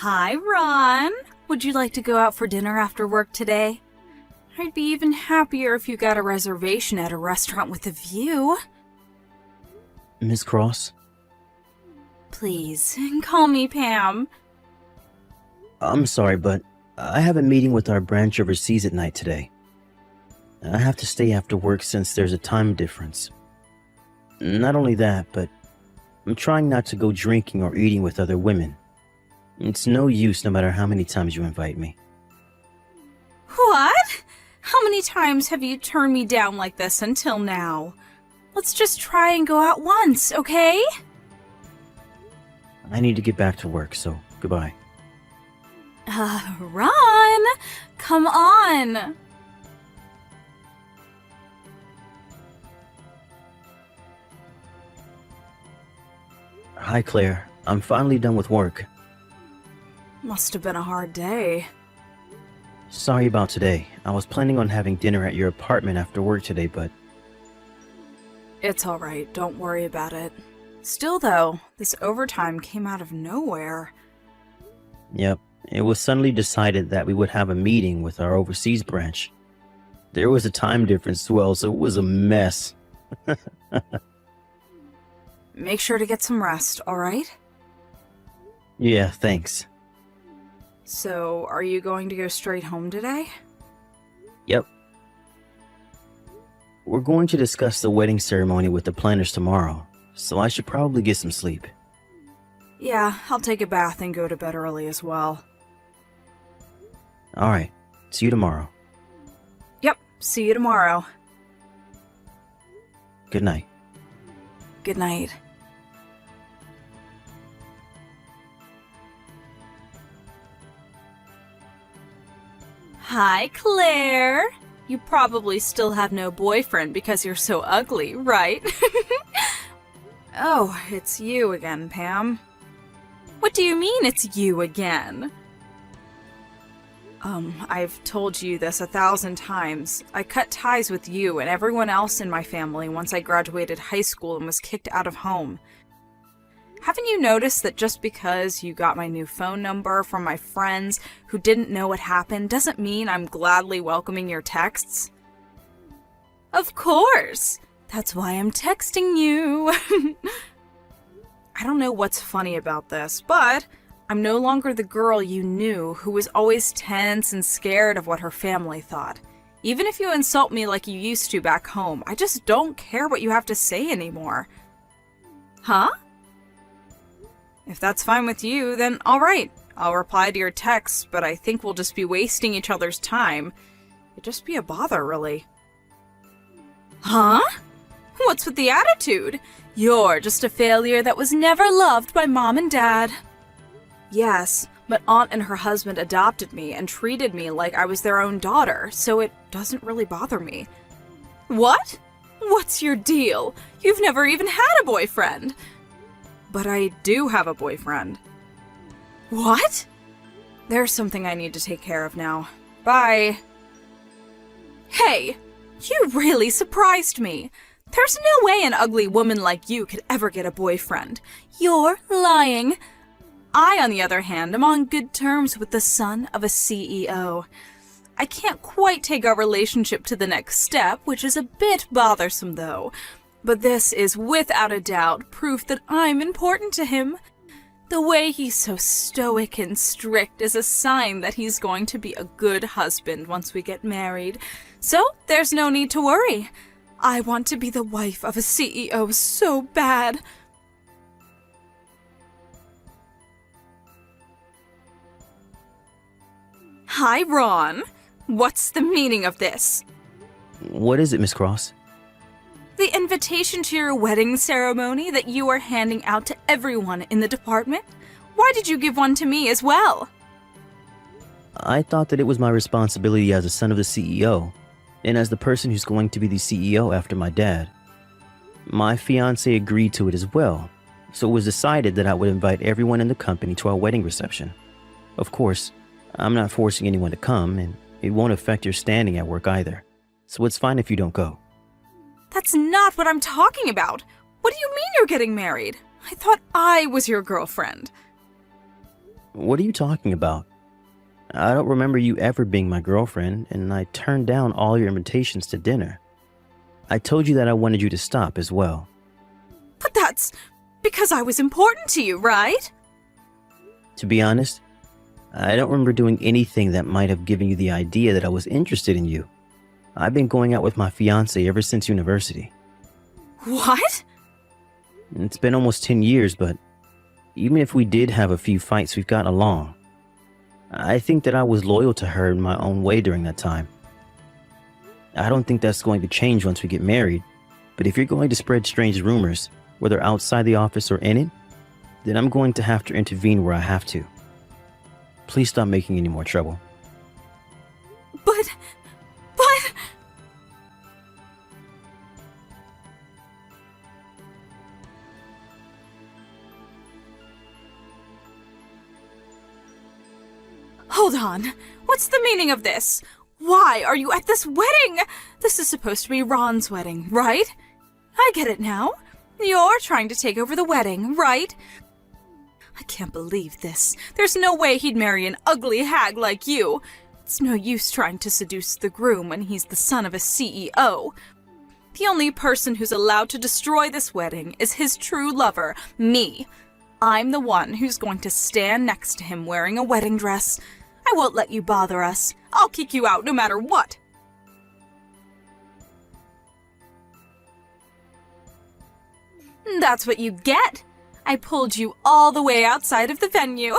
Hi, Ron. Would you like to go out for dinner after work today? I'd be even happier if you got a reservation at a restaurant with a view. Miss Cross? Please, call me Pam. I'm sorry, but I have a meeting with our branch overseas at night today. I have to stay after work since there's a time difference. Not only that, but I'm trying not to go drinking or eating with other women. It's no use no matter how many times you invite me. What? How many times have you turned me down like this until now? Let's just try and go out once, okay? I need to get back to work, so goodbye. Ron! Come on! Hi, Claire. I'm finally done with work. Must have been a hard day. Sorry about today. I was planning on having dinner at your apartment after work today, but It's alright, don't worry about it. Still though, this overtime came out of nowhere. yep, it was suddenly decided that we would have a meeting with our overseas branch. There was a time difference as well, so it was a mess. Make sure to get some rest, alright? Yeah, thanks. So, are you going to go straight home today? Yep. We're going to discuss the wedding ceremony with the planners tomorrow, so I should probably get some sleep. Yeah, I'll take a bath and go to bed early as well. Alright, see you tomorrow. Yep, see you tomorrow. Good night. Good night. Hi, Claire. You probably still have no boyfriend because you're so ugly, right? Oh, it's you again, Pam. What do you mean it's you again? I've told you this 1,000 times. I cut ties with you and everyone else in my family once I graduated high school and was kicked out of home. Haven't you noticed that just because you got my new phone number from my friends who didn't know what happened doesn't mean I'm gladly welcoming your texts? Of course! That's why I'm texting you. I don't know what's funny about this, but I'm no longer the girl you knew who was always tense and scared of what her family thought. Even if you insult me like you used to back home, I just don't care what you have to say anymore. Huh? If that's fine with you, then alright. I'll reply to your texts, but I think we'll just be wasting each other's time. It'd just be a bother, really. Huh? What's with the attitude? You're just a failure that was never loved by Mom and Dad. Yes, but Aunt and her husband adopted me and treated me like I was their own daughter, so it doesn't really bother me. What? What's your deal? You've never even had a boyfriend. But I do have a boyfriend. What? There's something I need to take care of now. Bye. Hey, you really surprised me. There's no way an ugly woman like you could ever get a boyfriend. You're lying. I, on the other hand, am on good terms with the son of a CEO. I can't quite take our relationship to the next step, which is a bit bothersome though. But this is without a doubt proof that I'm important to him. The way he's so stoic and strict is a sign that he's going to be a good husband once we get married. So there's no need to worry. I want to be the wife of a CEO so bad. Hi, Ron. What's the meaning of this? What is it, Miss Cross? The invitation to your wedding ceremony that you are handing out to everyone in the department? Why did you give one to me as well? I thought that it was my responsibility as a son of the CEO, and as the person who's going to be the CEO after my dad. My fiancé agreed to it as well, so it was decided that I would invite everyone in the company to our wedding reception. Of course, I'm not forcing anyone to come, and it won't affect your standing at work either, so it's fine if you don't go. That's not what I'm talking about. What do you mean you're getting married? I thought I was your girlfriend. What are you talking about? I don't remember you ever being my girlfriend, and I turned down all your invitations to dinner. I told you that I wanted you to stop as well. But that's because I was important to you, right? To be honest, I don't remember doing anything that might have given you the idea that I was interested in you. I've been going out with my fiancé ever since university. What? It's been almost 10 years, but even if we did have a few fights, we've gotten along. I think that I was loyal to her in my own way during that time. I don't think that's going to change once we get married, but if you're going to spread strange rumors, whether outside the office or in it, then I'm going to have to intervene where I have to. Please stop making any more trouble. But... Hold on. What's the meaning of this? Why are you at this wedding? This is supposed to be Ron's wedding, right? I get it now. You're trying to take over the wedding, right? I can't believe this. There's no way he'd marry an ugly hag like you. It's no use trying to seduce the groom when he's the son of a CEO. The only person who's allowed to destroy this wedding is his true lover, me. I'm the one who's going to stand next to him wearing a wedding dress. I won't let you bother us. I'll kick you out no matter what. That's what you get. I pulled you all the way outside of the venue.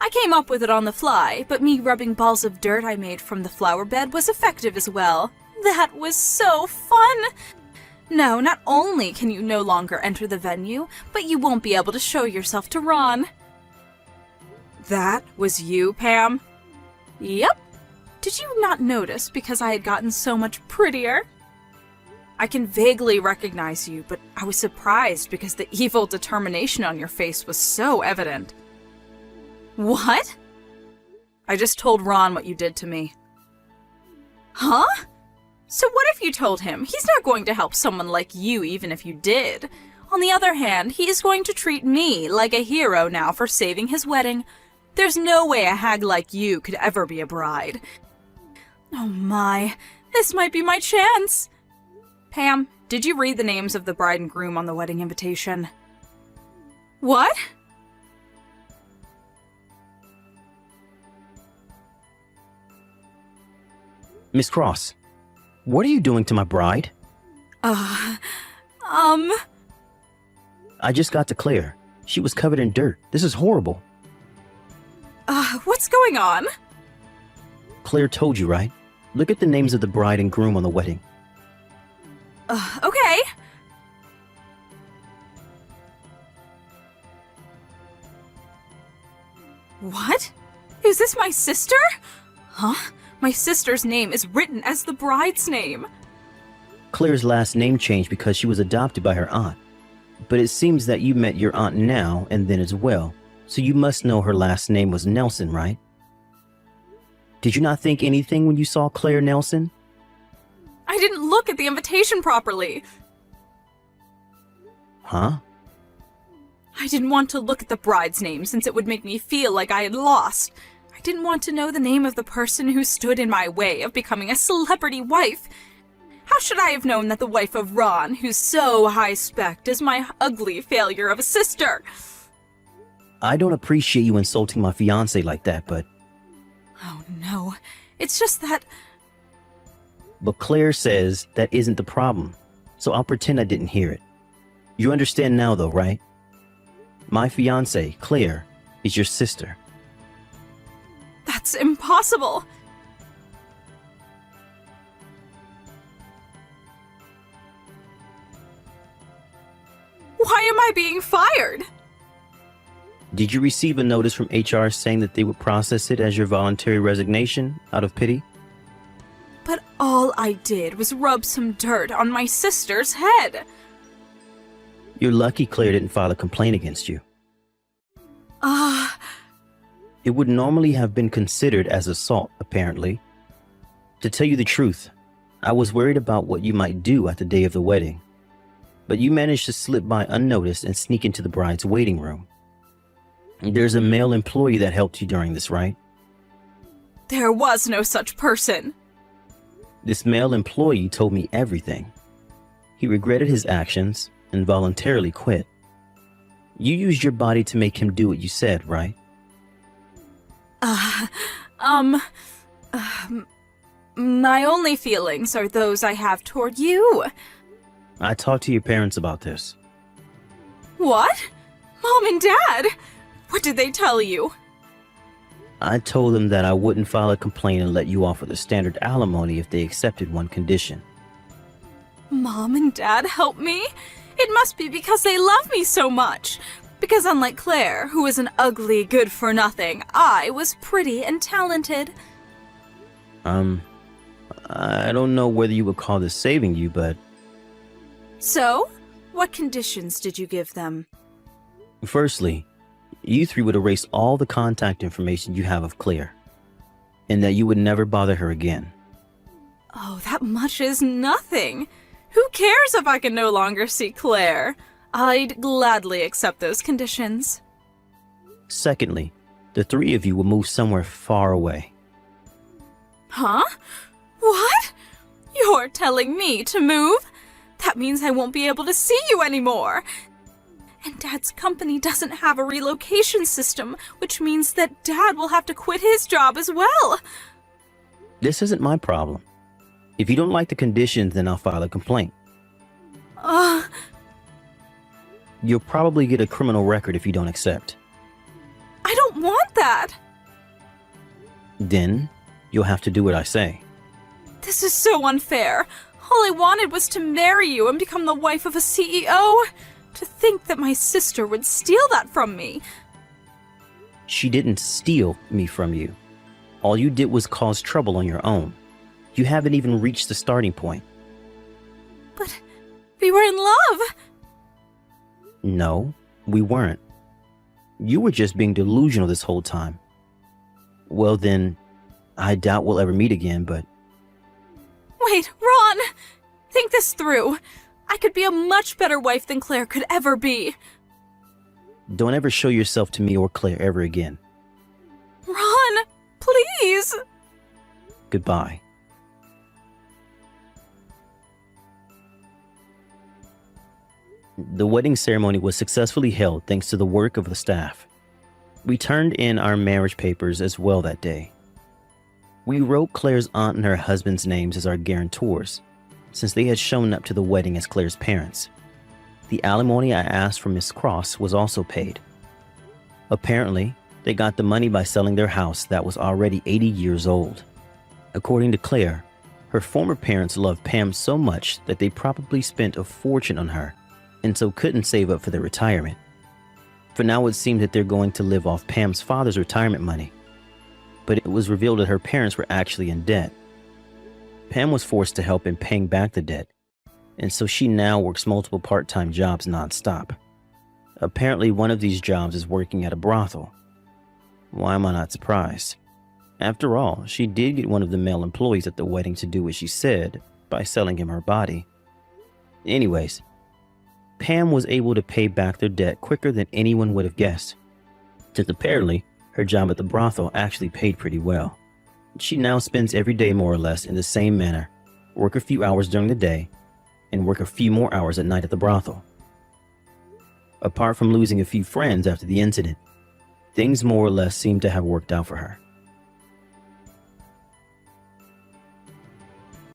I came up with it on the fly, but me rubbing balls of dirt I made from the flower bed was effective as well. That was so fun! No, not only can you no longer enter the venue, but you won't be able to show yourself to Ron. That was you, Pam? Yep. Did you not notice because I had gotten so much prettier? I can vaguely recognize you, but I was surprised because the evil determination on your face was so evident. What? I just told Ron what you did to me. Huh? So what if you told him? He's not going to help someone like you even if you did. On the other hand, he is going to treat me like a hero now for saving his wedding. There's no way a hag like you could ever be a bride. Oh my, this might be my chance. Pam, did you read the names of the bride and groom on the wedding invitation? What? Miss Cross, what are you doing to my bride? I just got to Claire. She was covered in dirt. This is horrible. What's going on? Claire told you, right? Look at the names of the bride and groom on the wedding. Okay. What? Is this my sister? Huh? My sister's name is written as the bride's name. Claire's last name changed because she was adopted by her aunt. But it seems that you met your aunt now and then as well, so you must know her last name was Nelson, right? Did you not think anything when you saw Claire Nelson? I didn't look at the invitation properly. Huh? I didn't want to look at the bride's name since it would make me feel like I had lost. I didn't want to know the name of the person who stood in my way of becoming a celebrity wife. How should I have known that the wife of Ron, who's so high-spec, is my ugly failure of a sister? I don't appreciate you insulting my fiancé like that, but... Oh no, it's just that... But Claire says that isn't the problem, so I'll pretend I didn't hear it. You understand now though, right? My fiancée, Claire, is your sister. That's impossible. Why am I being fired? Did you receive a notice from HR saying that they would process it as your voluntary resignation out of pity? But all I did was rub some dirt on my sister's head. You're lucky Claire didn't file a complaint against you. It would normally have been considered as assault, apparently. To tell you the truth, I was worried about what you might do at the day of the wedding. But you managed to slip by unnoticed and sneak into the bride's waiting room. There's a male employee that helped you during this, right? There was no such person. This male employee told me everything. He regretted his actions and voluntarily quit. You used your body to make him do what you said, right? My only feelings are those I have toward you. I talked to your parents about this. What? Mom and Dad? What did they tell you? I told them that I wouldn't file a complaint and let you off with a standard alimony if they accepted one condition. Mom and Dad help me? It must be because they love me so much. Because unlike Claire, who was an ugly good-for-nothing, I was pretty and talented. I don't know whether you would call this saving you, but... So, what conditions did you give them? Firstly, you three would erase all the contact information you have of Claire, and that you would never bother her again. Oh, that much is nothing. Who cares if I can no longer see Claire? I'd gladly accept those conditions. Secondly, the three of you will move somewhere far away. Huh? What? You're telling me to move? That means I won't be able to see you anymore. And Dad's company doesn't have a relocation system, which means that Dad will have to quit his job as well. This isn't my problem. If you don't like the conditions, then I'll file a complaint. You'll probably get a criminal record if you don't accept. I don't want that. Then, you'll have to do what I say. This is so unfair. All I wanted was to marry you and become the wife of a CEO. To think that my sister would steal that from me. She didn't steal me from you. All you did was cause trouble on your own. You haven't even reached the starting point. But we were in love. No, we weren't. You were just being delusional this whole time. Well then, I doubt we'll ever meet again, but... Wait, Ron! Think this through. I could be a much better wife than Claire could ever be. Don't ever show yourself to me or Claire ever again. Ron, please! Goodbye. The wedding ceremony was successfully held thanks to the work of the staff. We turned in our marriage papers as well that day. We wrote Claire's aunt and her husband's names as our guarantors, since they had shown up to the wedding as Claire's parents. The alimony I asked from Miss Cross was also paid. Apparently, they got the money by selling their house that was already 80 years old. According to Claire, her former parents loved Pam so much that they probably spent a fortune on her, and so couldn't save up for their retirement. For now, it seemed that they're going to live off Pam's father's retirement money. But it was revealed that her parents were actually in debt. Pam was forced to help in paying back the debt, and so she now works multiple part-time jobs non-stop. Apparently, one of these jobs is working at a brothel. Why am I not surprised? After all, she did get one of the male employees at the wedding to do what she said by selling him her body. Anyways, Pam was able to pay back their debt quicker than anyone would have guessed, since apparently her job at the brothel actually paid pretty well. She now spends every day more or less in the same manner, work a few hours during the day, and work a few more hours at night at the brothel. Apart from losing a few friends after the incident, things more or less seem to have worked out for her.